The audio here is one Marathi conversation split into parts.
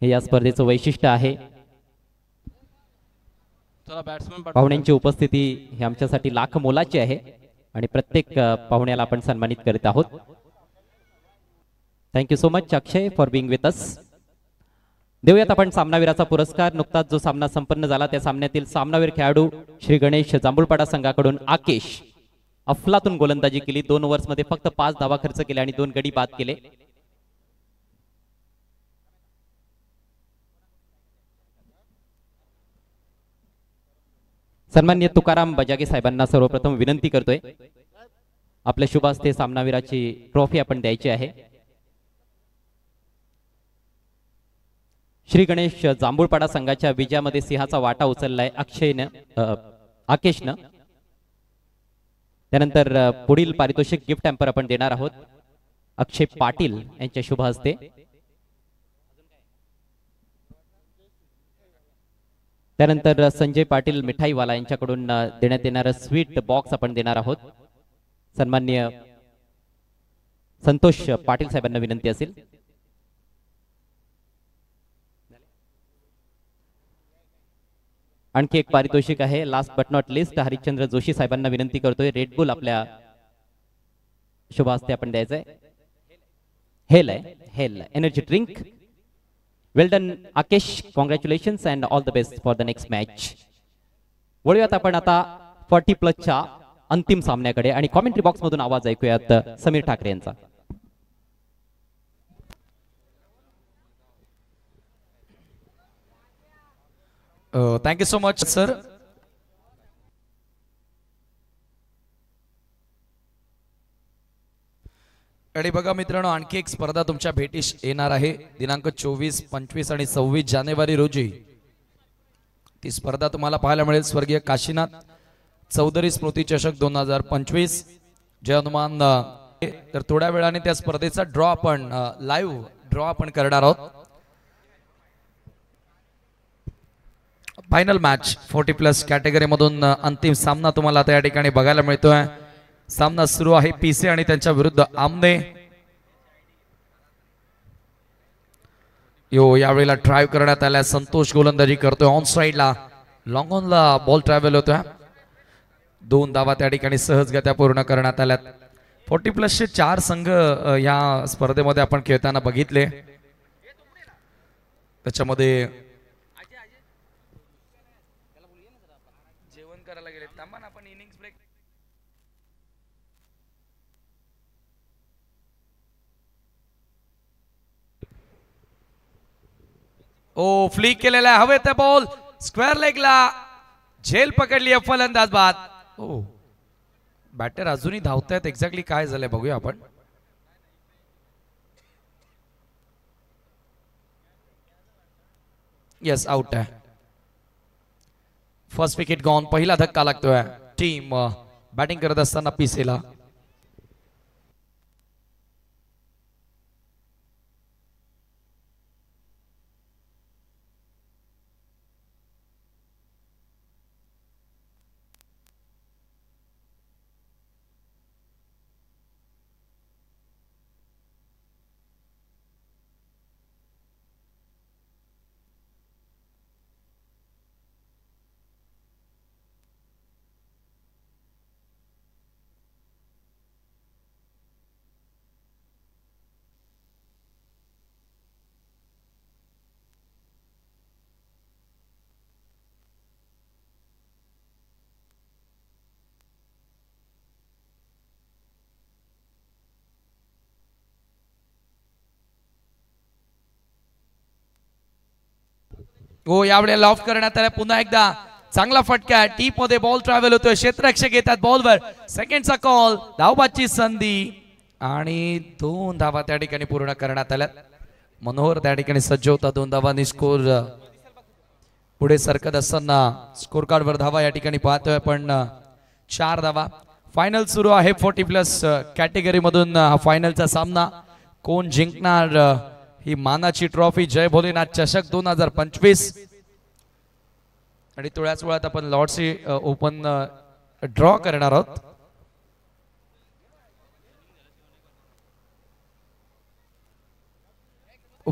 हे या स्पर्धेचं वैशिष्ट्य आहे. पाहुण्यांची उपस्थिती ही आमच्यासाठी लाख मोलाची आहे आणि प्रत्येक पाहुण्याला आपण सन्मानित करीत आहोत. Thank you so much Akshay for being with us. देऊयात आपण सामनावीराचा पुरस्कार. नुकताच जो सामना संपन्न झाला त्या सामन्यातील सामनावीर खेळाडू श्री गणेश जांभूळपाडा संघाकडून आकेश अफलातून गोलंदाजी केली. 2 ओव्हर्समध्ये फक्त 5 धावा खर्च केले आणि 2 गडी बाद केले. सन्माननीय तुकाराम बजागे साहेबांना सर्वप्रथम विनंती करतोय आपल्या शुभ हस्ते सामनावीराची ट्रॉफी आपण द्यायची आहे. श्री गणेश जांभूळपाडा संघाच्या विजयामध्ये सिंहाचा वाटा उचललाय आकेशनं. त्यानंतर पुढील पारितोषिक गिफ्ट हॅम्पर आपण देणार आहोत अक्षय पाटील यांच्या शुभ हस्ते. त्यानंतर संजय पाटील मिठाईवाला यांच्याकडून देण्यात येणारं स्वीट बॉक्स आपण देणार आहोत. सन्माननीय संतोष पाटील साहेबांना विनंती असेल. आणखी एक पारितोषिक आहे. Last but not list Harishchandra Joshi साहेबांना विनंती करतोय रेड बुल आपल्या शुभ हस्ते आपण द्यायचंय. Hell energy drink. Well done Akesh, congratulations and all the best for the next match. वळूयात आपण आता 40+ अंतिम सामन्याकडे आणि कॉमेंट्री बॉक्स मधून आवाज ऐकूयात समीर ठाकरे यांचा. Thank you so much sir. आणि बघा मित्रांनो, आणखी एक स्पर्धा तुमच्या भेटीस येणार आहे दिनांक 24, 25 आणि 26 जानेवारी रोजी. ती स्पर्धा तुम्हाला पाहायला मिळेल स्वर्गीय काशीनाथ चौधरी स्मृती चषक 2025 जय हनुमान. तर थोड्या वेळाने त्या स्पर्धेचा लाईव्ह ड्रॉ आपण करणार आहोत. फायनल मॅच 40+ कॅटेगरी मधून अंतिम सामना तुम्हाला त्या ठिकाणी बघायला मिळतोय. सामना सुरू आहे पीसे आणि त्यांच्या विरुद्ध आमने. यावेळेला ड्राइव्ह करण्यात आला. संतोष गोलंदाजी करतोय ऑन साइडला. लॉंग ऑनला बॉल ट्रॅव्हल होतोय. 2 धावा त्या ठिकाणी सहजगत्या पूर्ण करण्यात आल्यात. 40+ 4 संघ या स्पर्धेमध्ये आपण खेळताना बघितले. त्याच्यामध्ये जेवण करायला गेले. थांबा ना, आपण इनिंग्स ब्रेक. फ्लिक केलेला आहे. हवेत बॉल स्क्वेअर लेगला झेल पकडली आहे फलंदाज बाद. बॅटर अजूनही धावतायत. एक्झॅक्टली काय झालंय बघूया आपण. येस, आउट आहे. First wicket gone. पहिला धक्का लागतोय टीम बॅटिंग करत असताना पीसेला. यावेळेला ऑफ करण्यात आला. पुन्हा एकदा चांगला फटका. टीप मध्ये बॉल ट्रॅव्हल होतोय. क्षेत्ररक्षक येतात बॉलवर. सेकंडचा कॉल. धावबाची संधी आणि 2 धावा त्या ठिकाणी पूर्ण करण्यात आल्या. मनोहर त्या ठिकाणी सज्ज होता. 2 धावांनी स्कोर पुढे सरकत असताना स्कोर कार्ड वर धावा या ठिकाणी पाहतोय पण 4 धावा. फायनल सुरू आहे 40+ कॅटेगरी मधून. हा फायनलचा सामना. कोण जिंकणार ही मानाची ट्रॉफी जय भोलेनाथ चषक 2025. आणि थोड्याच वेळात आपण लॉर्ड्सची ओपन ड्रॉ करणार आहोत.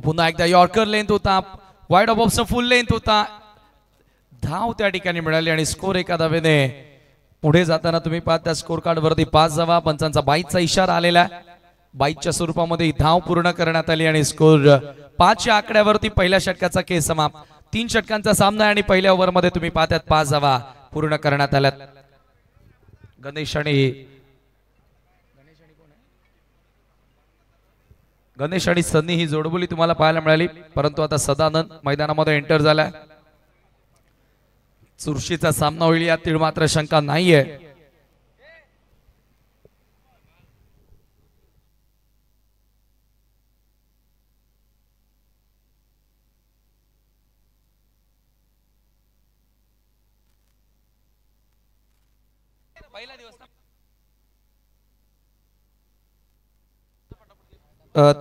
पुन्हा एकदा यॉर्कर लेंथ होता, वाईड ऑफ फुल लेंथ होता, धाव त्या ठिकाणी मिळाली आणि स्कोर एका धावेने पुढे जाताना तुम्ही पाहता त्या स्कोर कार्ड वरती 5 धावा. पंचांचा बाईचा इशारा आलेला आहे. बाईच्या स्वरूपामध्ये ही धाव पूर्ण करण्यात आली आणि स्कोर 5 या आकड्यावरती पहिल्या षटकाचा खेळ समाप्त. 3 षटकांचा सामना आहे आणि पहिल्या ओव्हरमध्ये तुम्ही पाहतात 5 धावा पूर्ण करण्यात आल्यात. गणेश आणि सन्नी ही जोडबोली तुम्हाला पाहायला मिळाली, परंतु आता सदानंद मैदानामध्ये एंटर झालाय. चुरशीचा सामना होईल यातील मात्र शंका नाहीये.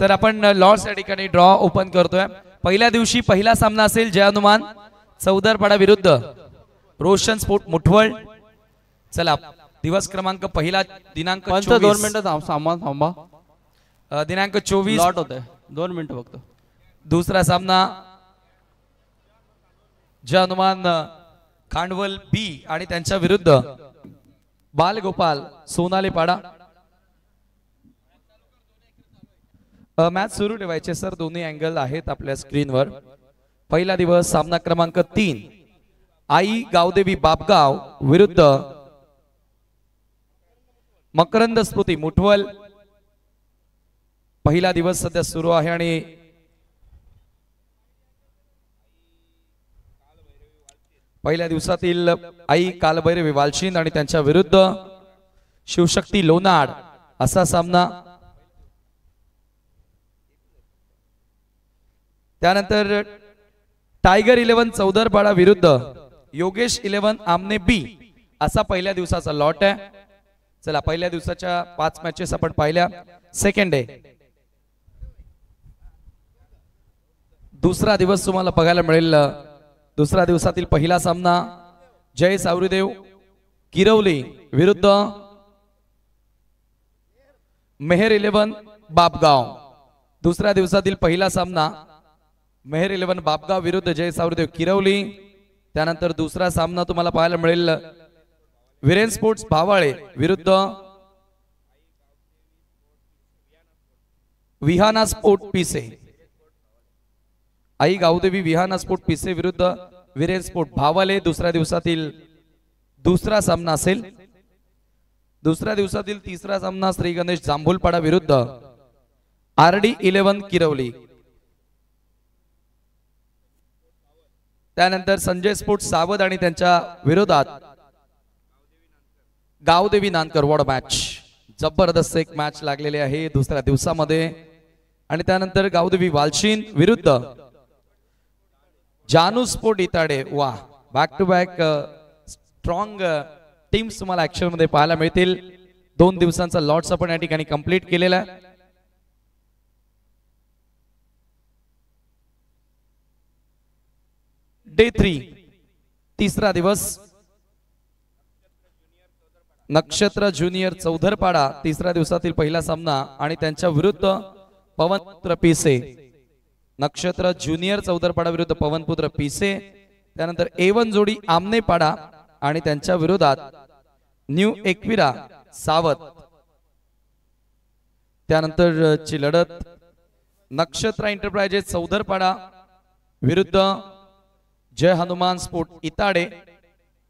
तर आपण लॉर्ड्स या ठिकाणी ड्रॉ ओपन करतोय. पहिल्या दिवशी पहिला सामना असेल जय हनुमान चौदरपाडा विरुद्ध रोशन स्पोर्ट मुठवळ. चला दिवस क्रमांक पहिला दिनांक 2 मिनिटं थांबा. दिनांक 24 लॉट होते 2 मिनिटं फक्त. दुसरा सामना जय हनुमान खांडवल बी आणि त्यांच्या विरुद्ध बालगोपाल सोनाले पाडा. मॅच सुरू ठेवायचे सर, दोन्ही अँगल आहेत आपल्या स्क्रीनवर. पहिला दिवस सामना क्रमांक 3 आई गावदेवी बापगाव विरुद्ध मकरंद स्मृती मुठवल. पहिला दिवस सध्या सुरू आहे आणि पहिल्या दिवसातील आई कालभैरवी वालशिंद आणि त्यांच्या विरुद्ध शिवशक्ती लोणाड असा सामना. त्यानंतर टायगर 11 चौदरपाडा विरुद्ध योगेश 11 आमने बी असा पहिल्या दिवसाचा लॉट आहे. चला पहिल्या दिवसाच्या 5 मॅचेस आपण पाहिल्या. सेकंड डे दुसरा दिवस तुम्हाला बघायला मिळेल. दुसऱ्या दिवसातील पहिला सामना जय सावरीदेव किरवली विरुद्ध मेहर 11 बापगाव. दुसऱ्या दिवसातील पहिला सामना मेहर 11 बापगाव विरुद्ध जय सावरीदेव किरवली. त्यानंतर दुसरा सामना तुम्हाला पाहायला मिळेल विरेन स्पोर्ट्स भावाळे विरुद्ध विहाना स्पोर्ट पिसे. आई गावदेवी विहाना स्पोर्ट पिसे विरुद्ध विरेन स्पोर्ट भावाले दुसऱ्या दिवसातील दुसरा सामना असेल. दुसऱ्या दिवसातील तिसरा सामना श्री गणेश जांभूलपाडा विरुद्ध RD 11 किरवली. त्यानंतर संजय स्पोर्ट सावध आणि त्यांच्या विरोधात गावदेवी नानकर वॉर्ड मॅच. जबरदस्त एक मॅच लागलेली आहे दुसऱ्या दिवसामध्ये. आणि त्यानंतर गावदेवी वालशिंद विरुद्ध जानू स्पोर्ट इताडे. वा, back to back strong teams तुम्हाला ऍक्शन मध्ये पाहायला मिळतील. 2 दिवसांचा लॉट्स आपण या ठिकाणी कंप्लीट केलेला आहे. डे 3 तिसरा दिवस नक्षत्र ज्युनियर चौधरपाडा तिसऱ्या दिवसातील पहिला सामना आणि त्यांच्या विरुद्ध पवनपुत्र पिसे. नक्षत्र ज्युनियर चौधरपाडा विरुद्ध पवनपुत्र पिसे. त्यानंतर A1 जोडी आमनेपाडा आणि त्यांच्या विरोधात न्यू एकविरा सावत. त्यानंतर ची लढत नक्षत्र एंटरप्राइजेस चौधरपाडा विरुद्ध जय हनुमान स्पोर्ट इताडे.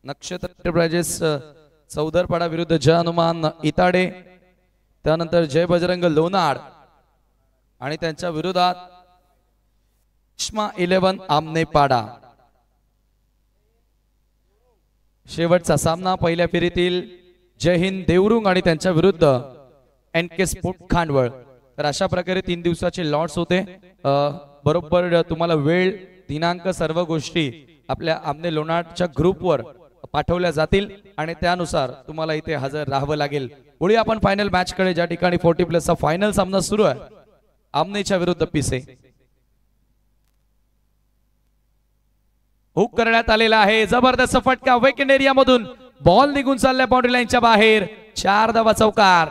नक्षत्र एंटरप्राइजेस चौधरपाडा विरुद्ध जय हनुमान इताडे. त्यानंतर जय बजरंग लोणाड आणि त्यांच्या विरोधात इश्मा 11 आमनेपाडा. शेवटचा सामना पहिल्या फेरीतील जय हिंद देवरुंग आणि त्यांच्या विरुद्ध NK स्पोर्ट खांडवळ. तर अशा प्रकारे 3 दिवसाचे लॉट्स होते. बरोबर तुम्हाला वेळ दिनांक सर्व गोष्टी आपल्या आमने लोणाडच्या ग्रुपवर पाठवल्या जातील आणि त्यानुसार तुम्हाला इथे हजर राहावं लागेल. पुढे आपण फायनल मॅच कडे ज्या ठिकाणी 40+ चा फायनल सामना सुरू आहे आमनेच्या विरुद्ध पिसे. हुक करण्यात आलेला आहे. जबरदस्त फटका वेकेंड एरिया मधून बॉल निघून चालल्या बाउंड्री लाईनच्या बाहेर. 4 धावा चौकार.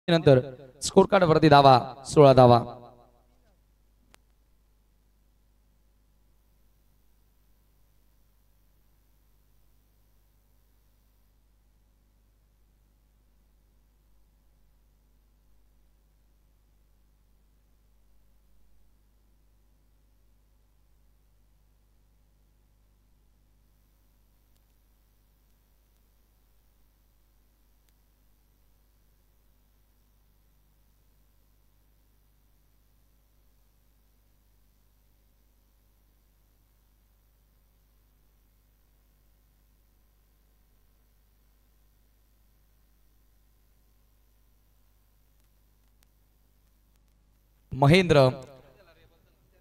नंतर स्कोर कार्ड वरती धावा 16 धावा. महेंद्र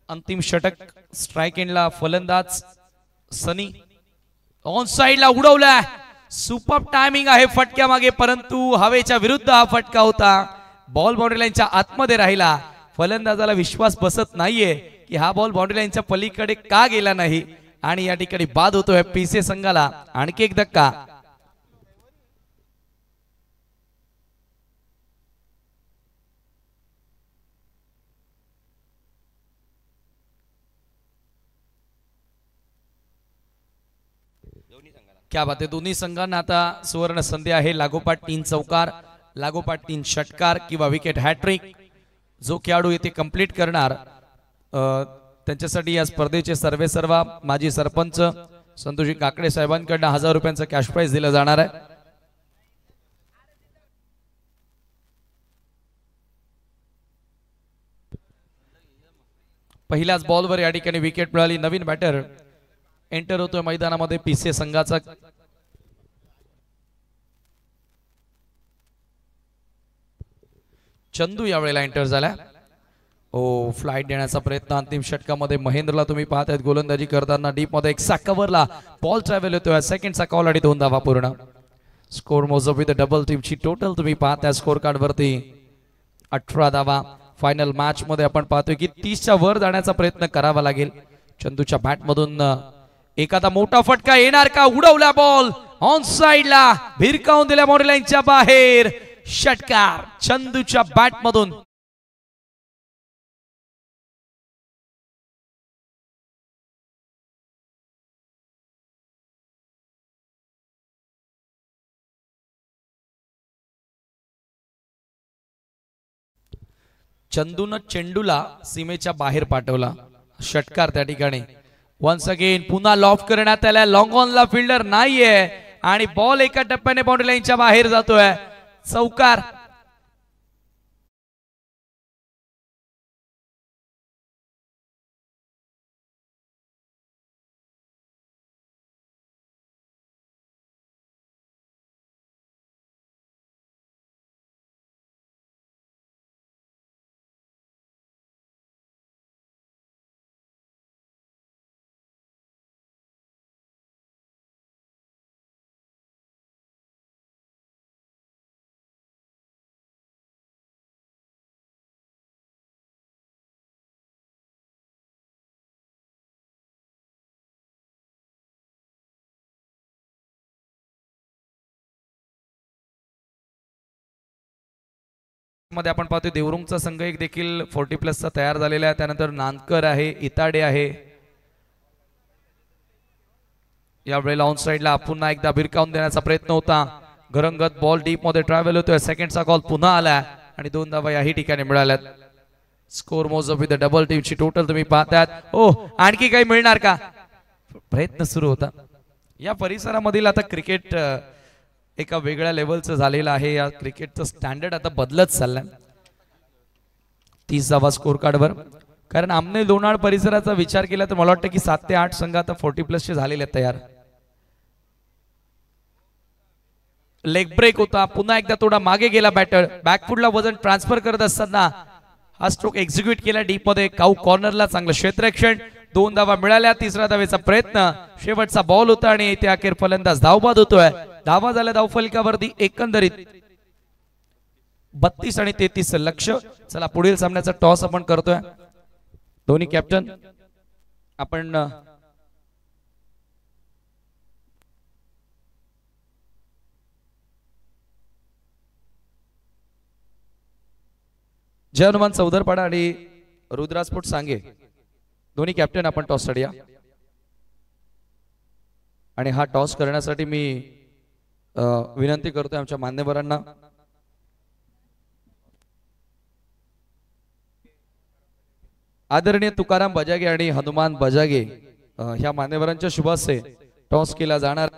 अंतिम षटक. स्ट्राइक एंडला फलंदाज सनी ऑन साइडला उडवलाय. सुपर टायमिंग आहे फटक्या मागे, परंतु हवेच्या विरुद्ध हा फटका होता. बॉल बाउंड्री लाईनच्या आतमध्ये राहिला. फलंदाजाला विश्वास बसत नाहीये की हा बॉल बाउंड्री लाईनच्या पलीकडे का गेला नाही आणि या ठिकाणी बाद होतोय पीसीए संघाला. आणखी एक धक्का. क्या बात आहे. दोन्ही संघांना आता सुवर्ण संधी आहे. लागोपाठ 3 चौकार, लागोपाठ 3 षटकार किंवा विकेट हॅट्रिक जो खेळाडू येथे कंप्लीट करणार त्यांच्यासाठी या स्पर्धेचे सर्वेसर्वा माजी सरपंच संतोषी काकडे साहेबांकडून 1000 रुपयांचं कॅश प्राइज दिलं जाणार आहे. पहिल्याच बॉलवर या ठिकाणी विकेट मिळाली. नवीन बॅटर एंटर होतोय मैदानामध्ये पीसीए संघाचा. चंदू यावेळेला एंटर झाला. ओ फ्लाइट देण्याचा प्रयत्न अंतिम षटकामध्ये महेंद्रला तुम्ही पाहत आहेत गोलंदाजी करताना डीप मध्ये एक कव्हरला बॉल ट्रॅव्हल होतोय. सेकंडचा कॉल आणि 2 धावा पूर्ण. स्कोर मोजअप विथ डबल टीमची टोटल तुम्ही पाहताय स्कोर कार्ड वरती 18 धावा. फायनल मॅच मध्ये आपण पाहतोय की 30च्या वर जाण्याचा प्रयत्न करावा लागेल. चंदूच्या बॅट मधून एखादा मोठा फटका येणार का. उडवला बॉल ऑन साइडला भिरकावून दिल्या बाउंड्री लाईनच्या बाहेर. षटकार चंदूच्या बॅट मधून. चंदून चेंडूला सीमेच्या बाहेर पाठवला. षटकार त्या ठिकाणी. वन्स अगेन पुन्हा लॉफ करण्यात आला. लॉंग ऑनला फिल्डर नाहीये आणि बॉल एका टप्प्याने बाउंड्री लाईनच्या बाहेर जातोय. चौकार. मध्ये आपण पाहतोय देवरुंगचा संघ एक देखील 40+ चा तयार झालेला आहे. त्यानंतर नांदकर आहे, इताडे आहे. यावेळेला ऑन साइडला पुन्हा एकदा भिरकावून देण्याचा प्रयत्न होता. घरंगत बॉल डीप मध्ये ट्रॅव्हल होतोय. सेकंडचा कॉल पुन्हा आला आणि 2 धावा याही ठिकाणी मिळाल्यात. स्कोर मोजअप विथ डबल टीमची टोटल तुम्ही पाहतात. ओ आणखी काही मिळणार का. प्रयत्न सुरू होता. या परिसरामधील आता क्रिकेट एका वेगळ्या लेवलचं झालेलं आहे. या क्रिकेटचं स्टँडर्ड आता बदलत चाललंय. 30 धावा स्कोर कार्डवर. कारण आमने लोणाळ परिसराचा विचार केला तर मला वाटतं की 7 ते 8 संघ आता 40+ चे झालेले आहेत तयार. लेग ब्रेक होता. पुन्हा एकदा थोडा मागे गेला बॅटर. बॅकफुटला वजन ट्रान्सफर करत असताना हा स्ट्रोक एक्झिक्यूट केला डीप मध्ये. काऊ कॉर्नरला चांगलं क्षेत्ररक्षण. 2 धावा मिळाल्या. 3रा धावेचा प्रयत्न. शेवटचा बॉल होता आणि इथे अखेर फलंदाज धावबाद होतोय. धावा झाल्या धावफलकावरती एकंदरीत 32 आणि 33 लक्ष. चला पुढील सामन्याचा टॉस आपण करतोय. दोन्ही कॅप्टन आपण जय हनुमान चौधरपाडा आणि रुद्रास्फोट सांगे दोन्ही कॅप्टन आपण टॉस साठी या. आणि हा टॉस करण्यासाठी मी विनंती करतोय आमच्या मान्यवरांना. आदरणीय तुकाराम बजागे आणि हनुमान बजागे ह्या मान्यवरांच्या शुभ हस्ते टॉस केला जाणार.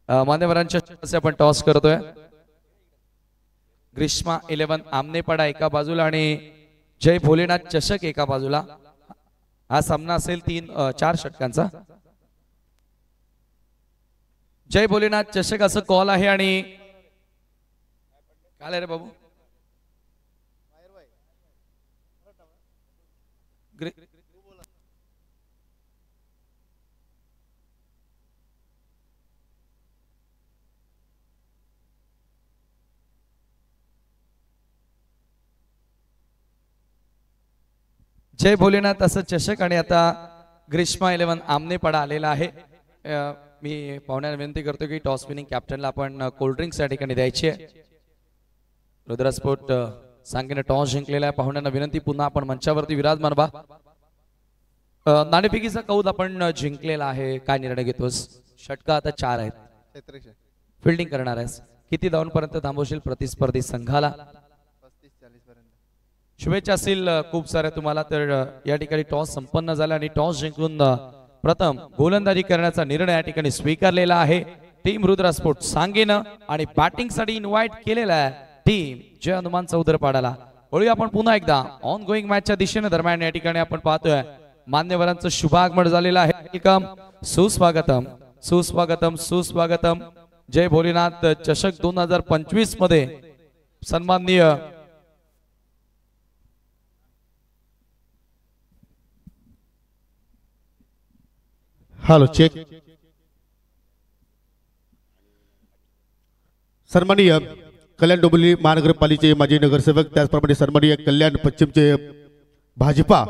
मान्यवरांच्या शुभ हस्ते आपण टॉस करतोय. ग्रीष्मा 11 आमनेपाडा एका बाजूला आणि जय भोलेनाथ चषक एका बाजूला. हा सामना असेल 4 षटकांचा. जय भोलेनाथ चषक असं कॉल आहे. आणि काय रे बाबू जय भोलेनाथ असं चषक. आणि आता ग्रीष्मा 11 आमनेपाडा आलेला आहे. मी पाहुण्यांना विनंती करतो की टॉस विनिंग कॅप्टनला आपण कोल्ड्रिंक्स या ठिकाणी द्यायची आहे. रुद्रस्फोट सांगेने टॉस जिंकलेला आहे. पाहुण्यांना विनंती पुन्हा आपण मंचावरती विराजमान व्हा. नाणेफेकीचा कौल आपण जिंकलेला आहे. काय निर्णय घेतोस? षटका आता 4 आहेत. फिल्डिंग करणार आहेस. किती धावांपर्यंत थांबवशील प्रतिस्पर्धी संघाला? शुभेच्छा असतील खूप साऱ्या तुम्हाला. तर या ठिकाणी टॉस संपन्न झाला आणि टॉस जिंकून प्रथम गोलंदाजी करण्याचा निर्णय या ठिकाणी स्वीकारलेला आहे टीम रुद्रस्फोट सांगेनं. आणि बॅटिंग साठी इन्व्हाइट केलेला आहे टीम जय हनुमान चौधरपाडाला. वळूया आपण पुन्हा एकदा ऑन गोईंग मॅचच्या दिशेने. दरम्यान या ठिकाणी आपण पाहतोय मान्यवरांचं शुभागमन झालेलं आहे. वेलकम, सुस्वागतम सुस्वागतम सुस्वागतम. जय भोलेनाथ चषक 2025 मध्ये सन्माननीय हॅलो चेक. सन्माननीय कल्याण डोंबिवली महानगरपालिकेचे माजी नगरसेवक, त्याचप्रमाणे सन्माननीय कल्याण पश्चिमचे भाजपा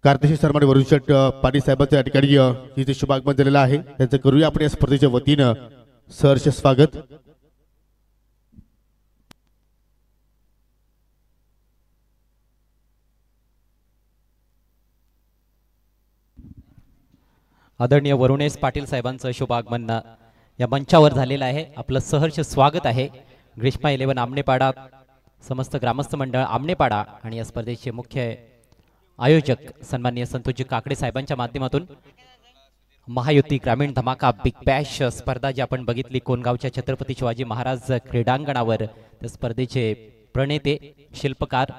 कार्तिक सन्माननीय वरुण शेठ पाटील साहेबांच्या या ठिकाणी इथे शुभागमन झालेलं आहे. त्यांचं करूया आपण या स्पर्धेच्या वतीनं सहर्ष स्वागत. आदरणीय वरुणेश पाटील साहेबांचं शुभागमन या मंचावर झालेलं आहे. आपलं सहर्ष स्वागत आहे. ग्रीष्मा 11 आमनेपाडा, समस्त ग्रामस्थ मंडळ आमनेपाडा आणि या स्पर्धेचे मुख्य आयोजक सन्माननीय संतोषजी काकडे साहेबांच्या माध्यमातून महायुती ग्रामीण धमाका बिग बॅश स्पर्धा जी आपण बघितली कोणगावच्या छत्रपती शिवाजी महाराज क्रीडांगणावर, त्या स्पर्धेचे प्रणेते शिल्पकार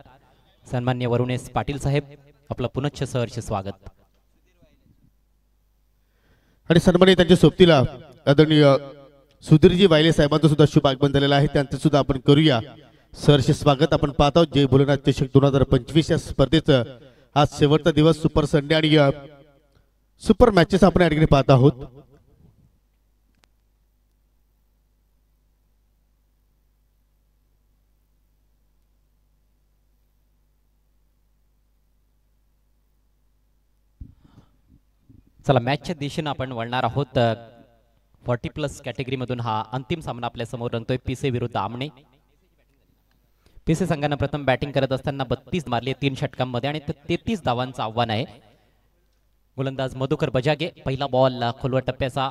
सन्माननीय वरुणेश पाटील साहेब, आपलं पुनश्च सहर्ष स्वागत. आणि सन्माननीय त्यांच्या सोबतीला आदरणीय सुधीरजी वायले साहेबांचं सुद्धा शुभ आगमन झालेलं आहे. त्यांचं सुद्धा आपण करूया सहर्ष स्वागत. आपण पाहत आहोत जय भोलेनाथ चषक 2025 या स्पर्धेचं आज शेवटचा दिवस, सुपर संडे आणि सुपर मॅचेस आपण या ठिकाणी पाहत आहोत. चला मॅचच्या दिशेने आपण वळणार आहोत. 40+ कॅटेगरीमधून हा अंतिम सामना आपल्या समोर रंगतोय. पीसे विरुद्ध आमणे. पीसे संघानं प्रथम बॅटिंग करत असताना 32 मारले 3 षटकांमध्ये आणि 33 धावांचं आव्हान आहे. गोलंदाज मधुकर बजागे, पहिला बॉल खोलवर टप्प्याचा.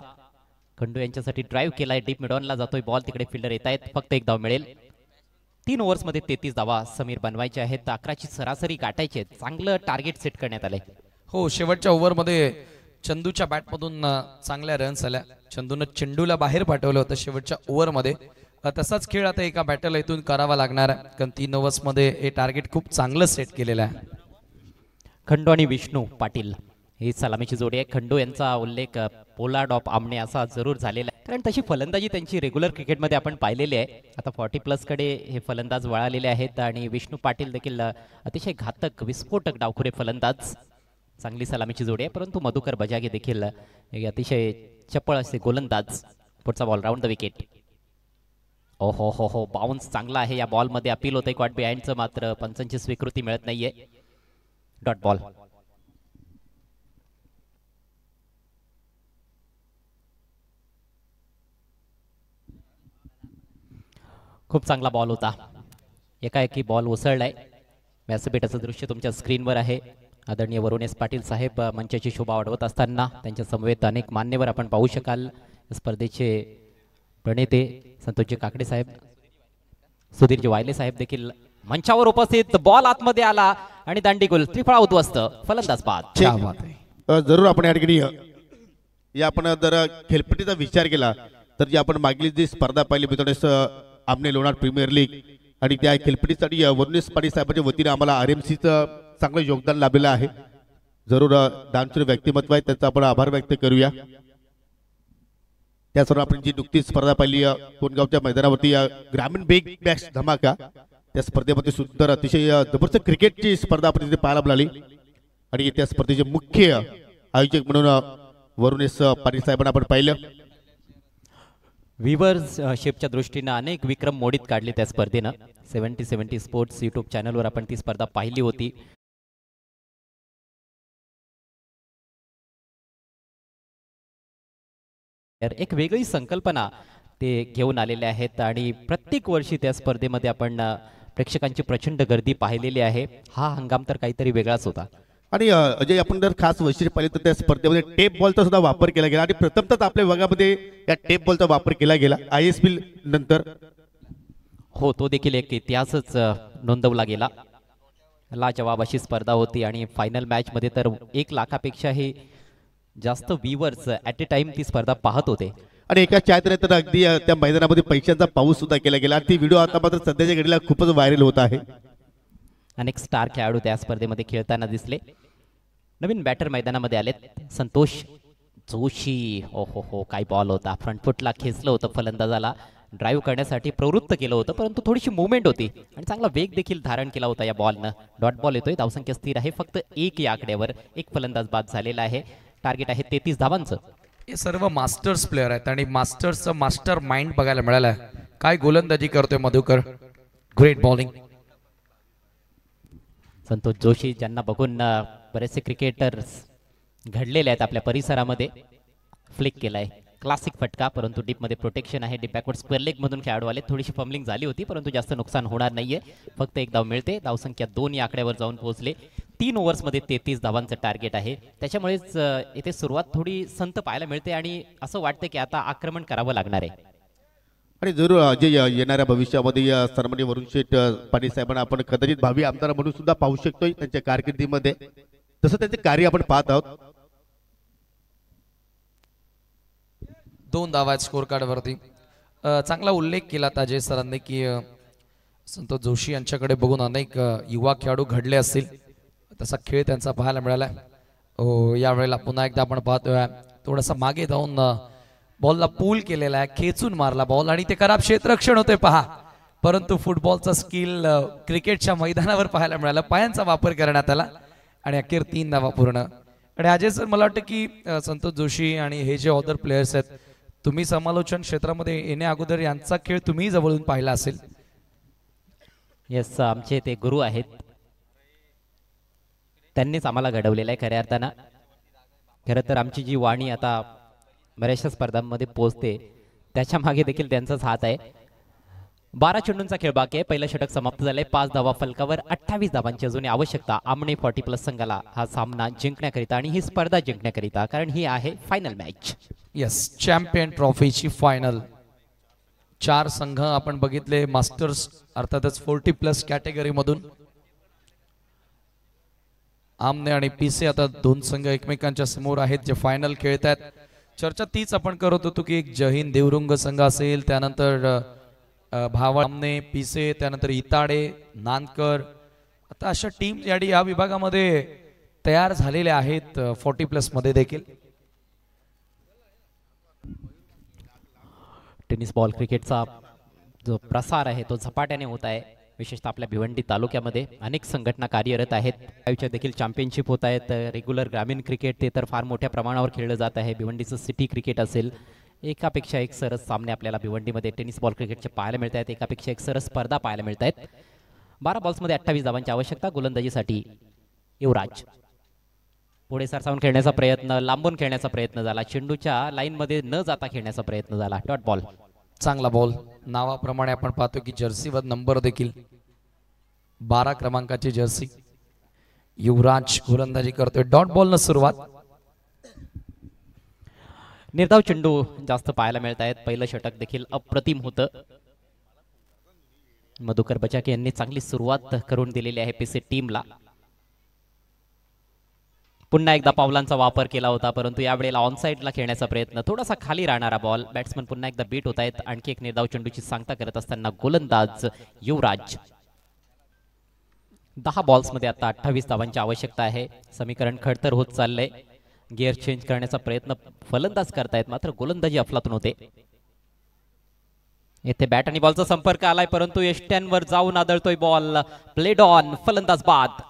खंडू यांच्यासाठी ड्राईव्ह केलाय, डीप मिडॉनला जातोय बॉल, तिकडे फिल्डर येत आहेत, फक्त 1 धाव मिळेल. 3 ओव्हर्समध्ये 33 धावा समीर बनवायचे आहेत. 11ची सरासरी गाठायची आहे. चांगलं टार्गेट सेट करण्यात आलंय. हो, शेवटच्या ओव्हरमध्ये चंदूच्या बॅटमधून चांगल्या रन्स आल्या. चंदूनं चेंडूला बाहेर पाठवलं होतं शेवटच्या ओव्हरमध्ये. तसाच खेळ आता एका बॅटरला इथून करावा लागणार आहे, कारण 3 ओव्हर्समध्ये हे टार्गेट खूप चांगलं सेट केलेलं आहे. खंडू आणि विष्णू पाटील ही सलामीची जोडी आहे. खंडू यांचा उल्लेख पोलार्ड ऑफ आमणे असा जरूर झालेला आहे, कारण तशी फलंदाजी त्यांची रेग्युलर क्रिकेटमध्ये आपण पाहिलेली आहे. आता 40+ कडे हे फलंदाज वळालेले आहेत आणि विष्णू पाटील देखील अतिशय घातक विस्फोटक डावखुरे फलंदाज. चांगली सलामीची जोडी आहे, परंतु मधुकर बजागे देखील एक अतिशय चपळ असे गोलंदाज. पुढचा बॉल राऊंड द विकेट. ओ हो हो हो, बाउन्स चांगला आहे या बॉल मध्ये. अपील होतंय कॉट बिहाइंडचं, मात्र पंचांची स्वीकृती मिळत नाहीये. Dot ball. खूप चांगला बॉल होता. एकाएकी बॉल उसळलाय. व्यासपीठाचं दृश्य तुमच्या स्क्रीनवर आहे. आदरणीय वरुण एस पाटील साहेब मंचाची शोभा वाढवत असताना त्यांच्या समवेत अनेक मान्यवर आपण पाहू शकाल. स्पर्धेचे प्रणेते संतोषजी काकडे साहेब, सुधीरजी वायले साहेब देखील मंचावर उपस्थित. बॉल आतमध्ये आला आणि दांडीगुल. त्रिफळा उद्ध्वस्त. फलंदाज बाद. क्या बात आहे. जरूर आपण या ठिकाणी या आपण जर खेळपट्टीचा विचार केला तर जी आपण मागील जी स्पर्धा पाहिली मित्रांनो, आमने लोणार प्रीमियर लीग, आणि त्या खेळपट्टीसाठी वरुण एस पाटील साहेबांच्या वतीने आम्हाला RMCचं चांगलं योगदान लाभलेलं आहे. जरूर दानशूर व्यक्तिमत्व आहे, त्यांचा आपण आभार व्यक्त करूया. त्याचबरोबर आपण जी नुकतीच स्पर्धा पाहिली कोणगावच्या मैदानावरती ग्रामीण बिग बॅश धमाका, त्या स्पर्धेमध्ये सुंदर अतिशय जबरदस्त क्रिकेटची स्पर्धा आपण तिथे पाहायला मिळाली. आणि त्या स्पर्धेचे मुख्य आयोजक म्हणून वरुण एस पाटील साहेबांना आपण पाहिलं. व्ह्यूअर्स शेपच्या दृष्टीनं अनेक विक्रम मोडीत काढले त्या स्पर्धेनं. 70 स्पोर्ट्स यूट्यूब चॅनलवर आपण ती स्पर्धा पाहिली होती. एक वेगळी संकल्पना ते घेऊन आलेले आहेत आणि प्रत्येक वर्षी त्या स्पर्धेमध्ये आपण प्रेक्षकांची प्रचंड गर्दी पाहिलेली आहे. हा हंगाम तर काहीतरी वेगळाच होता. आणि अजय, आपण जर खास वैशिष्ट्य पाहिलं तर त्या स्पर्धेमध्ये टेप बॉलचा सुद्धा वापर केला गेला आणि प्रथमतः आपल्या विभागामध्ये या टेप बॉलचा वापर केला गेला ISP नंतर. हो, तो देखील एक इतिहासच नोंदवला गेला. लाजवाब अशी स्पर्धा होती आणि फायनल मॅच मध्ये तर 1 लाखापेक्षाही जास्त व्ह्यूअर्स ॲट ए टाइम ती स्पर्धा पाहत होते. आणि एका चाहत्याने तर अगदी त्या मैदानामध्ये पैशांचा पाऊस सुद्धा केला गेला. आणि ती व्हिडिओ आता मात्र सध्याच्या घडीला खूपच व्हायरल होत आहे. अनेक स्टार खेळाडू त्या स्पर्धेमध्ये खेळताना दिसले. नवीन बॅटर मैदानामध्ये आलेत. संतोष जोशी. हो हो हो, काय बॉल होता. फ्रंट फुटला खेचलं होतं फलंदाजाला. ड्राईव्ह करण्यासाठी प्रवृत्त केलं होतं, परंतु थोडीशी मुवमेंट होती आणि चांगला वेग देखील धारण केला होता या बॉलनं. डॉट बॉल येतोय. धावसंख्या स्थिर आहे फक्त 1 या आकड्यावर. 1 फलंदाज बाद झालेला आहे. टार्गेट आहे 33 धावांचं. हे सर्व मास्टर्स प्लेअर आहेत आणि मास्टर्सचं मास्टर माइंड बघायला मिळालं. काय गोलंदाजी करतोय मधुकर. Great bowling. संतोष जोशी, ज्यांना बघून बरेचसे क्रिकेटर्स घडलेले आहेत आपल्या परिसरामध्ये. फ्लिक केलाय. क्लासिक फटका, परंतु डीपमध्ये प्रोटेक्शन आहे. डीप बॅकवर्ड स्क्वेअर लेग मधून खेळाडू आले. थोडीशी फंबलिंग झाली होती, परंतु जास्त नुकसान होणार नाहीये. फक्त 1 धाव मिळते. धावसंख्या 2 या आकड्यावर जाऊन पोहोचले. 3 ओव्हर्समध्ये 33 धावांचं टार्गेट आहे. त्याच्यामुळेच इथे सुरुवात थोडी संत पाहायला मिळते आणि असं वाटतं की आता आक्रमण करावं लागणार आहे. आणि जरूर अजय, येणाऱ्या भविष्यामध्ये सन्माननीय वरुण शेठ पाटील साहेबांना आपण कदाचित भावी आमदार म्हणून सुद्धा पाहू शकतोय त्यांच्या कारकिर्दीमध्ये. तसं त्यांचे कार्य आपण पाहत आहोत. 2 धावा आहेत स्कोर कार्ड वरती. चांगला उल्लेख केला अजय सरांनी की संतोष जोशी यांच्याकडे बघून अनेक युवा खेळाडू घडले असतील. तसा खेळ त्यांचा पाहायला मिळाला. यावेळेला पुन्हा एकदा आपण पाहतोय थोडासा मागे जाऊन बॉलला पूल केलेला आहे. खेचून मारला बॉल आणि ते खराब क्षेत्ररक्षण होते पहा. परंतु फुटबॉलचा स्किल क्रिकेटच्या मैदानावर पाहायला मिळाला. पायांचा वापर करण्यात आला आणि अखेर 3 धावा पूर्ण. आणि अजय सर, मला वाटतं की संतोष जोशी आणि हे जे अदर प्लेयर्स आहेत, तुम्ही समालोचन क्षेत्रामध्ये येण्या अगोदर यांचा खेळ तुम्ही जवळून पाहिला असेल. येस, आमचे ते गुरु आहेत. त्यांनीच आम्हाला घडवलेलं आहे खऱ्या अर्थानं. खरं तर आमची जी वाणी आता बऱ्याचशा स्पर्धांमध्ये पोहोचते त्याच्या मागे देखील त्यांचाच हात आहे. 12 चेंडूंचा खेळ बाकी आहे. पहिलं षटक समाप्त झालंय. 5 धावा फलकावर. 28 धावांची अजून आवश्यकता आमने 40+ संघाला हा सामना जिंकण्याकरिता आणि ही स्पर्धा जिंकण्याकरिता, कारण ही आहे फायनल मॅच. येस, चॅम्पियन ट्रॉफीची फायनल. 4 संघ आपण बघितले मास्टर्स अर्थातच 40+ कॅटेगरी मधून. आमने आणि पीसे आता 2 संघ एकमेकांच्या समोर आहेत जे फायनल खेळत आहेत. चर्चा तीच आपण करत होतो की एक जय हिंद देवरुंग संघ असेल, त्यानंतर भावळ, आमने, पीसे, त्यानंतर इताडे, नानकर. आता अशा टीम या विभागामध्ये तयार झालेल्या आहेत 40+ मध्ये देखील. टेनिस बॉल क्रिकेटचा जो प्रसार आहे तो झपाट्याने होत आहे. विशेषतः आपल्या भिवंडी तालुक्यामध्ये अनेक संघटना कार्यरत आहेत. आयुष्यात देखील चॅम्पियनशिप होत आहेत. रेग्युलर ग्रामीण क्रिकेट ते तर फार मोठ्या प्रमाणावर खेळलं जात आहे. भिवंडीचं सिटी क्रिकेट असेल, एकापेक्षा एक सरस सामने आपल्याला भिवंडीमध्ये टेनिस बॉल क्रिकेटचे पाहायला मिळत आहेत. एकापेक्षा एक सरस स्पर्धा पाहायला मिळत आहेत. 12 बॉल्समध्ये 28 धावांची आवश्यकता. गोलंदाजीसाठी युवराज पुढे सरसावून खेळण्याचा प्रयत्न, लांबून खेळण्याचा प्रयत्न झाला. चेंडूच्या लाईनमध्ये न जाता खेळण्याचा प्रयत्न झाला. Dot ball. चांगला बॉल. नावाप्रमाणे आपण पाहतो की जर्सीवर नंबर देखील 12 क्रमांकाची जर्सी. युवराज गोलंदाजी करतोय. डॉट बॉल न सुरुवात. निर्धाव चेंडू जास्त पाहायला मिळत आहेत. पहिलं षटक देखील अप्रतिम होतं. मधुकर बचाके यांनी चांगली सुरुवात करून दिलेली आहे पीसी टीमला. पुन्हा एकदा पावलांचा वापर केला होता, परंतु यावेळेला ऑनसाइडला खेळण्याचा प्रयत्न. थोडासा खाली राहणारा बॉल. बॅट्समन पुन्हा एकदा बीट होत आहेत. आणखी एक निर्धाव चेंडूची सांगता करत असताना गोलंदाज युवराज. 10 बॉल्समध्ये आता 28 धावांची आवश्यकता आहे. समीकरण खडतर होत चाललंय. गिअर चेंज करण्याचा प्रयत्न फलंदाज करतायत, मात्र गोलंदाजी अफलातून होते. येथे बॅट आणि बॉलचा संपर्क आलाय, परंतु यष्ट्यांवर जाऊन आदळतोय बॉल. Played on. फलंदाज बाद.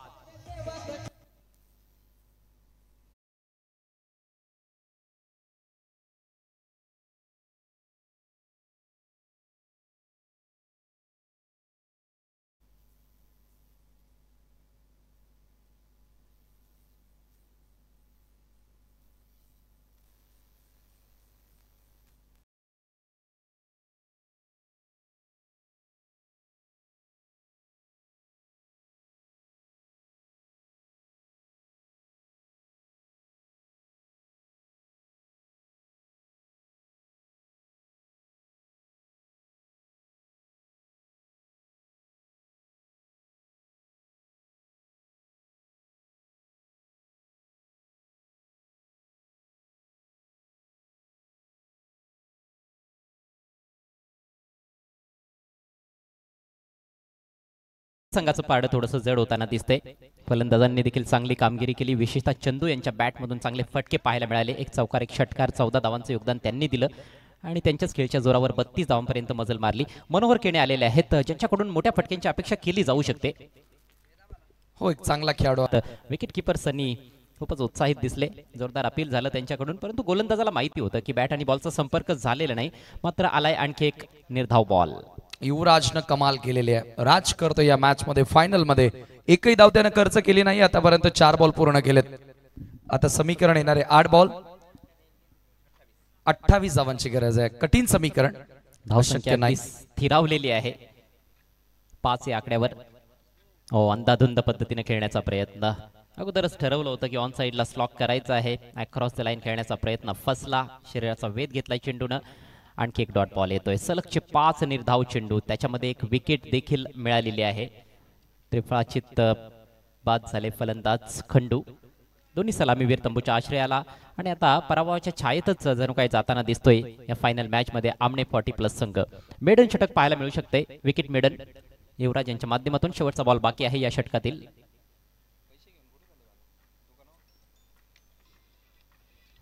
संघाचं पारडं थोडंसं जड होताना दिसतंय. फलंदाजांनी देखील चांगली कामगिरी केली. विशेषतः चंदू यांच्या बॅटमधून चांगले फटके पाहायला मिळाले. एक चौकार, एक षटकार, 14 धावांचं योगदान त्यांनी दिलं आणि त्यांच्याच खेळच्या जोरावर 32 धावांपर्यंत मजल मारली. मनोहर केणे आलेले आहेत, ज्यांच्याकडून मोठ्या फटक्यांची अपेक्षा केली जाऊ शकते. हो, एक चांगला खेळाडू. विकेट किपर सनी खूपच उत्साहित दिसले. जोरदार अपील झालं त्यांच्याकडून, परंतु गोलंदाजाला माहिती होतं की बॅट आणि बॉलचा संपर्क झालेला नाही. मात्र आलाय आणखी एक निर्धाव बॉल. युवराजनं कमाल केलेली आहे. राज करतो या मॅच मध्ये. फायनल मध्ये एकही धाव त्यानं खर्च केली नाही. आतापर्यंत 4 बॉल पूर्ण केलेत. आता समीकरण येणारे 8 बॉल 28 धावांची गरज आहे. कठीण समीकरण. धावसंख्या नाही स्थिरावलेली आहे 5 या आकड्यावर. अंदाधुंद पद्धतीने खेळण्याचा प्रयत्न. अगोदरच ठरवलं होतं की ऑन साइडला स्लॉक करायचा आहे. अक्रॉस द लाईन खेळण्याचा प्रयत्न फसला. शरीराचा वेध घेतलाय चेंडूनं. आणखी एक डॉट बॉल येतोय. सलगचे 5 निर्धाव चेंडू, त्याच्यामध्ये एक विकेट देखील मिळालेली आहे. त्रिफळाचित बाद झाले फलंदाज खंडू. दोन्ही सलामीवीर तंबूच्या आश्रयाला आणि आता पराभवाच्या छायेतच जणू काही जाताना दिसतोय या फायनल मॅच मध्ये आमने 40+ संघ. मेडन षटक पाहायला मिळू शकते. विकेट मेडन युवराज यांच्या माध्यमातून. शेवटचा बॉल बाकी आहे या षटकातील.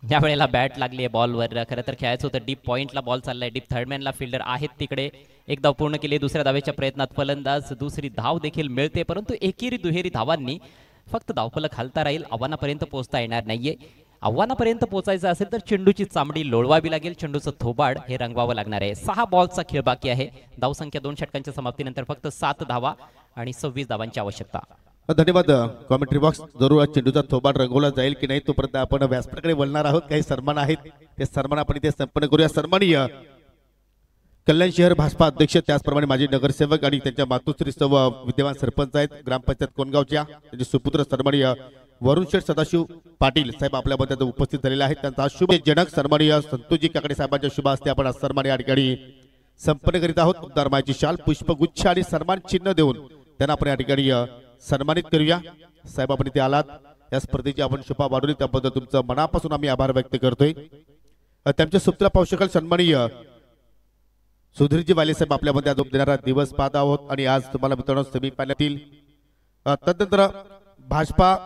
या वेळेला बॅट लागली आहे बॉलवर. खरं तर खेळायचं होतं डीप पॉइंटला. बॉल चाललाय डीप. थर्डमॅनला फिल्डर आहेत तिकडे. एक धाव पूर्ण केली. दुसऱ्या धावेच्या प्रयत्नात फलंदाज. दुसरी धाव देखील मिळते, परंतु एकेरी दुहेरी धावांनी फक्त धावफलक खालता राहील. आव्हानापर्यंत पोहोचता येणार नाहीये. आव्हानापर्यंत पोहोचायचं असेल तर चेंडूची चामडी लोळवावी लागेल. चेंडूचं थोबाड हे रंगवावं लागणार आहे. 6 बॉलचा खेळ बाकी आहे. धावसंख्या 2 षटकांच्या समाप्तीनंतर फक्त 7 धावा आणि 26 धावांची आवश्यकता. धन्यवाद. Commentary box. जरूर आज चेंडूचा थोबाड रंगवला जाईल की नाही तोपर्यंत आपण व्यासपीठाकडे वळणार आहोत. काही सन्मान आहेत, ते सन्मान आपण इथे संपन्न करूया. सन्माननीय कल्याण शहर भाजपा अध्यक्ष, त्याचप्रमाणे माजी नगरसेवक आणि त्यांच्या मातोश्री सर्व विद्यमान सरपंच आहेत ग्रामपंचायत कोणगावच्या, त्यांचे सुपुत्र सन्माननीय वरुण शेठ सदाशिव पाटील साहेब आपल्याबद्दल उपस्थित झालेले आहेत. त्यांचा शुभ जनक सन्माननीय संतोषजी काकडे साहेबांच्या शुभ हस्ते आपण आज सन्मान या ठिकाणी संपन्न करीत आहोत. उद्धार मायची शाल, पुष्पगुच्छ आणि सन्मान चिन्ह देऊन त्यांना आपण या ठिकाणी सन्मानित करूया. साहेब आपण इथे आलात, या स्पर्धेची आपण शोभा वाढवली, त्याबद्दल तुमचं मनापासून आम्ही आभार व्यक्त करतोय. त्यांच्या सुपुत्र पाहू शकाल सन्माननीय सुधीरजी वाले साहेब आपल्यामध्ये आज देणारा दिवस पाहत आहोत. आणि आज तुम्हाला मित्रांनो सेमीफायनलतील तदनंतर भाजपा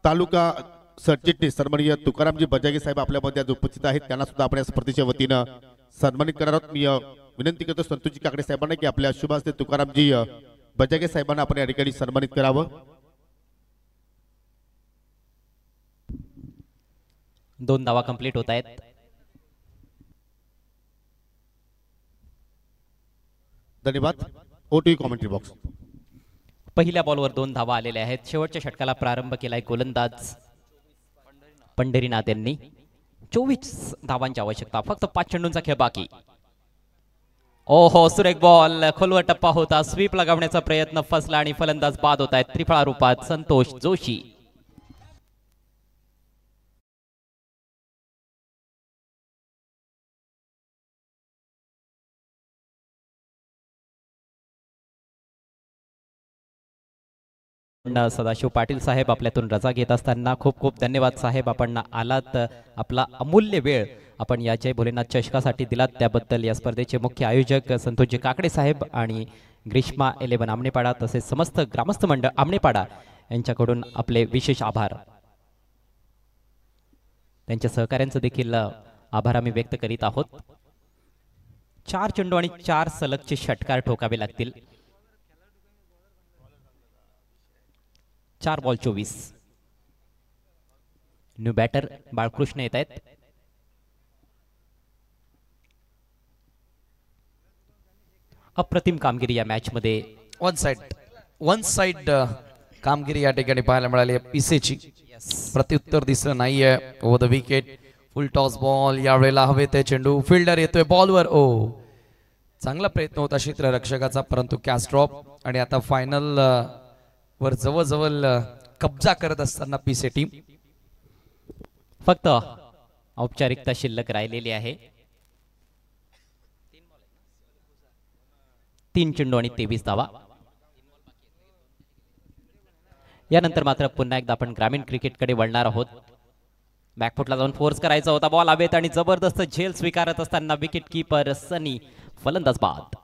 तालुका सरचिटणीस सन्माननीय तुकारामजी बजागे साहेब आपल्यामध्ये आज उपस्थित आहेत. त्यांना सुद्धा आपण या स्पर्धेच्या वतीनं सन्मानित करणार आहोत. मी विनंती करतो संतोषजी काकडे साहेबांना की आपल्या शुभ हस्ते तुकारामजी बजागे साहेबांना आपण या ठिकाणी सन्मानित करावं. 2 धावा कंप्लीट होत आहेत. धन्यवाद. ओटी कॉमेंट्री बॉक्स. पहिल्या बॉलवर 2 धावा आलेल्या आहेत. शेवटच्या षटकाला प्रारंभ केलाय गोलंदाज पंढरीनाथ यांनी. 24 धावांची आवश्यकता, फक्त 5 चेंडूंचा खेळ बाकी. ओहो, सुरेख बॉल, खोलवर टप्पा होता, स्वीप लगावण्याचा प्रयत्न फसला आणि फलंदाज बाद होत आहेत त्रिफळा रूपात संतोष जोशी. सदाशिव पाटील साहेब आपल्यातून रजा घेत असताना खूप खूप धन्यवाद साहेब. आपण आलात, आपला अमूल्य वेळ आपण या जय भोलेनाथ चषकासाठी दिलात, त्याबद्दल या स्पर्धेचे मुख्य आयोजक संतोषजी काकडे साहेब आणि ग्रीष्मा 11 आमनेपाडा तसेच समस्त ग्रामस्थ मंडळ आमनेपाडा यांच्याकडून आपले विशेष आभार. त्यांच्या सहकार्यांचं देखील आभार आम्ही व्यक्त करीत आहोत. 4 चेंडू आणि 4 सलगचे षटकार ठोकावे लागतील. 4 बॉल 24. न्यू बॅटर बाळकृष्ण येत आहेत. अप्रतिम कामगिरी या मॅच मध्ये. वन साइड कामगिरी या ठिकाणी पाहायला मिळाली आहे पिसेची. प्रत्युत्तर दिसलं नाहीये. Over the wicket, full toss ball. यावेळेला हवेत चेंडू, फिल्डर येतोय बॉलवर. ओ, चांगला प्रयत्न होता क्षेत्ररक्षकाचा, परंतु कॅच ड्रॉप. आणि आता फायनल वर जवळजवळ कब्जा करत असताना पीसे टीम. फक्त औपचारिकता शिल्लक राहिलेली आहे. 3 चेंडू आणि 23 धावा. यानंतर मात्र पुन्हा एकदा आपण ग्रामीण क्रिकेटकडे वळणार आहोत. बॅकफुटला जाऊन फोर्स करायचा होता, बॉल हवेत आणि जबरदस्त झेल स्वीकारत असताना विकेट कीपर सनी, फलंदाज बाद.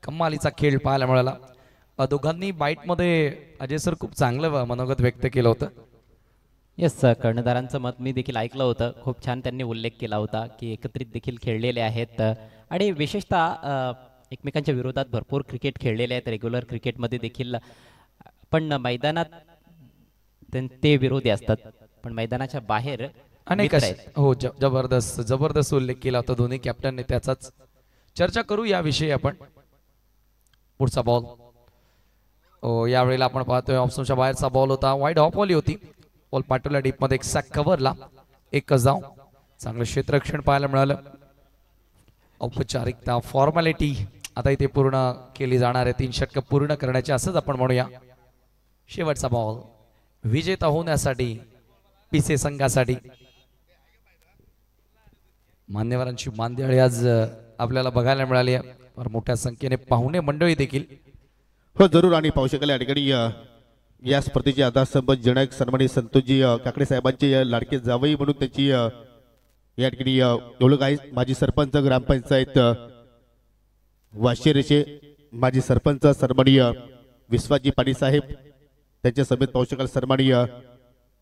कमालीचा खेळ पाहायला मिळाला. दोघांनी बाईट मध्ये अजय सर खूप चांगलं मनोगत व्यक्त केलं होतं. येस, कर्णधारांचं मत मी देखील ऐकलं होतं. खूप छान त्यांनी उल्लेख केला होता की एकत्रित देखील खेळलेले आहेत आणि विशेषतः एकमेकांच्या विरोधात भरपूर क्रिकेट खेळलेले आहेत रेग्युलर क्रिकेटमध्ये देखील. पण मैदानात ते विरोधी असतात, पण मैदानाच्या बाहेर अनेक मित्र आहेत. हो, जबरदस्त जबरदस्त उल्लेख केला होता दोन्ही कॅप्टनने. त्याचाच चर्चा करू याविषयी आपण. पुढचा बॉल. यावेळेला आपण पाहतोय ऑप्शनच्या बाहेरचा बॉल होता, वाईड ऑफवॉली होती. बॉल पाठवला डीप मध्ये, एक सॅक कव्हरला, एकच धाव. चांगलं क्षेत्ररक्षण पाहायला मिळालं. औपचारिकता, फॉर्मॅलिटी आता इथे पूर्ण केली जाणार आहे. 3 षटक पूर्ण करण्याचे असंच आपण म्हणूया. शेवटचा बॉल विजेता होण्यासाठी पिसे संघासाठी. मान्यवरांची मांदियाळी आज आपल्याला बघायला मिळाली आहे. फार मोठ्या संख्येने पाहुणे मंडळी देखील. हो, जरूर. आणि पाहू शकाल या ठिकाणी या स्पर्धेचे आधारस्तंभ जनक सन्मानित संतोषजी काकडे साहेबांचे लाडके जावई म्हणून त्याची या ठिकाणी ओळख आहे. माजी सरपंच ग्रामपंचायत वाशेरेचे माजी सरपंच सन्माननीय विश्वाजी पाटील साहेब, त्यांच्या समेत पाहू शकाल सन्माननीय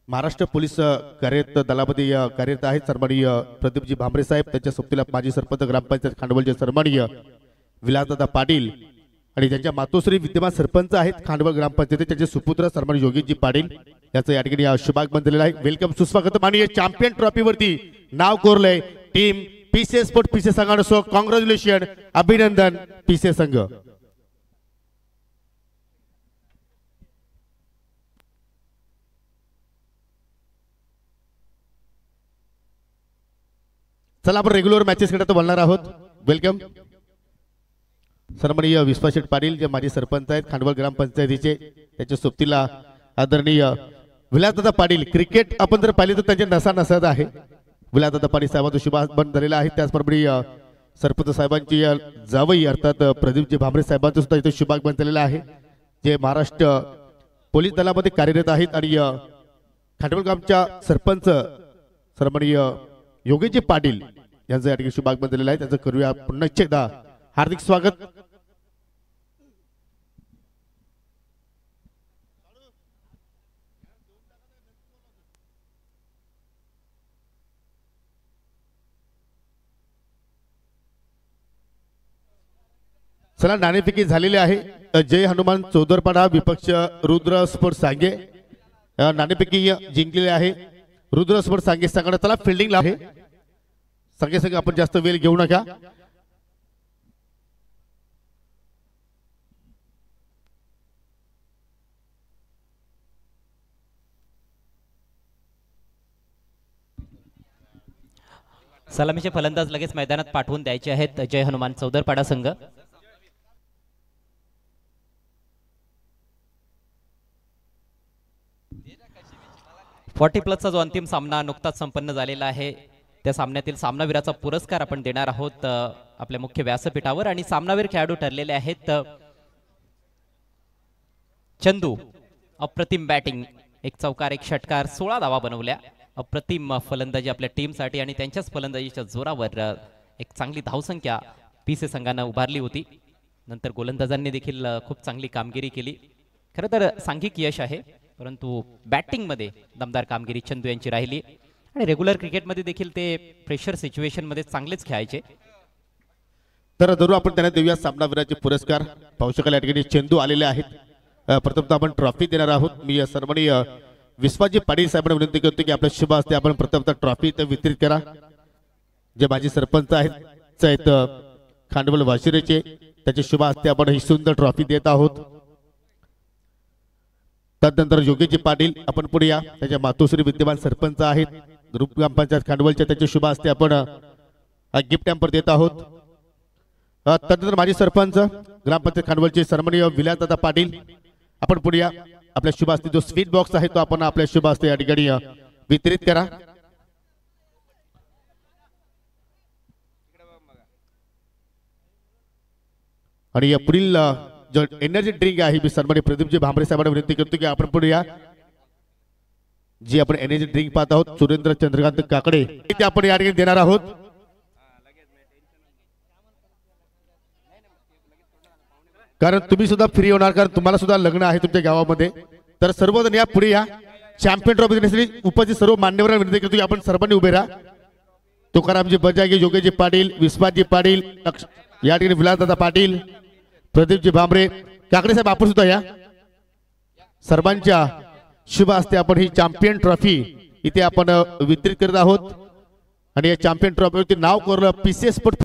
महाराष्ट्र पोलीस कार्यरत दलामध्ये कार्यरत आहेत सन्माननीय प्रदीपजी भांबरे साहेब, त्यांच्या सोबतीला माजी सरपंच ग्रामपंचायत खांडवलचे सन्माननीय विलासदादा पाटील आणि त्यांच्या मातोश्री विद्यमान सरपंच आहेत खांडवल ग्रामपंचायत, त्यांचे सुपुत्र सन्माननीय योगेशजी पाटील याचं या ठिकाणी शुभागमन दिलेलं आहे. वेलकम, सुस्वागत. माननीय चॅम्पियन ट्रॉफीवरती नाव कोरलंय टीम पीसे स्पोर्ट पीसे संघानं. सो कॉंग्रॅच्युलेशन, अभिनंदन पीसे संघ. चला आपण रेग्युलर मॅचेस कडे बोलणार आहोत. वेलकम सन्माननीय विश्वास पाटील जे माजी सरपंच आहेत खांडवल ग्रामपंचायतीचे, त्याच्या सोबतीला आदरणीय विलासदादा पाटील. क्रिकेट आपण जर पाहिले तर त्यांचे नसा नसत आहे. विलासदादा पाटील साहेबांचं शुभागमन झालेलं आहे. त्याचप्रमाणे सरपंच साहेबांची जावई अर्थात प्रदीपजी भांबरे साहेबांचं सुद्धा इथे शुभागमन झालेलं आहे, जे महाराष्ट्र पोलीस दलामध्ये कार्यरत आहेत. आणि खांडवल ग्रामच्या सरपंच सन्माननीय योगेशजी पाटील यांचं या ठिकाणी शुभागमन झालेलं आहे. त्याचं करूया पुन्हा एकदा हार्दिक स्वागत. चला नाणेफेकी झालेली आहे जय हनुमान चौदरपाडा विपक्ष रुद्र स्पोर्ट्स सांगे नाणेफेकी जिंकलेले आहे रुद्र स्पोर्ट्स सांगे संघाने चला फिल्डिंगला आहे संघे संघ आपण जास्त वेळ घेऊ नका सलामीचे फलंदाज लगेच मैदानात पाठवून द्यायचे आहेत जय हनुमान चौदरपाडा संघ 40+ चा जो अंतिम सामना नुकताच संपन्न झालेला आहे त्या सामन्यातील सामनावीराचा पुरस्कार आपण देणार आहोत आपल्या मुख्य व्यासपीठावर आणि सामनावीर खेळाडू ठरलेले आहेत चंदू अप्रतिम बॅटिंग एक चौकार एक षटकार 16 धावा बनवल्या अप्रतिम फलंदाजी आपल्या टीमसाठी आणि त्यांच्याच फलंदाजीच्या जोरावर एक चांगली धावसंख्या पीसे संघाने उभारली होती नंतर गोलंदाजांनी देखील खूप चांगली कामगिरी केली खरं तर सांघिक यश आहे परंतु बॅटिंग मध्ये दमदार कामगिरी चंदू यांची राहिली आणि रेग्युलर क्रिकेटमध्ये देखील ते प्रेशर सिच्युएशन मध्ये चांगलेच खेळायचे तर जरूर आपण त्यांना देऊया सामनावीराचे पुरस्कार पाहू शकाल या ठिकाणी चंदू आलेले आहेत प्रथमतः आपण ट्रॉफी देणार आहोत मी सन्माननीय विश्वाजी पाटील साहेबांना विनंती करतो की आपल्या शुभ हस्ते आपण प्रथमतः ट्रॉफी इथं वितरित करा जे माजी सरपंच आहेत खांडवल वाशिरेचे त्याच्या शुभ हस्ते आपण ही सुंदर ट्रॉफी देत आहोत तदनंतर योगेजी पाटील आपण पुढे या त्याच्या मातोश्री विद्यमान सरपंच आहेत ग्रुप ग्रामपंचायत खांडवलच्या त्याच्या शुभ हस्ते आपण गिफ्ट हॅम्पर देत आहोत तदनंतर माजी सरपंच ग्रामपंचायत खांडवलचे सन्माननीय विलासदादा पाटील आपण पुढे या आपल्या शुभ हस्ते जो स्वीट बॉक्स आहे तो आपण आपल्या शुभ हस्ते या ठिकाणी वितरित करा आणि या पुढील जो एनर्जी ड्रिंक आहे मी सन्माननीय प्रदीपजी भांबरे साहेबांना विनंती करतो की आपण पुढे या जी आपण एनर्जी ड्रिंक पाहत आहोत सुरेंद्र चंद्रकांत काकडे ते आपण या ठिकाणी देणार आहोत कारण तुम्ही सुद्धा फ्री होणार कारण तुम्हाला सुद्धा लग्न आहे तुमच्या गावामध्ये तर सर्वजण या पुढे या चॅम्पियन ट्रॉफी देण्यासाठी उपस्थित सर्व मान्यवरांना विनंती करतो की आपण सर्वांनी उभे राहा तुकारामजी बजागे योगेजी पाटील विश्वासजी पाटील या ठिकाणी विलासदादा पाटील प्रदीपजी भांबरे काकडे साहेब आपण सुद्धा या सर्वांच्या शुभ हस्ते आपण ही चॅम्पियन ट्रॉफी इथे आपण वितरित करत आहोत आणि या चॅम्पियन ट्रॉफीवरती नाव कोरलं पीसीएस स्पोर्ट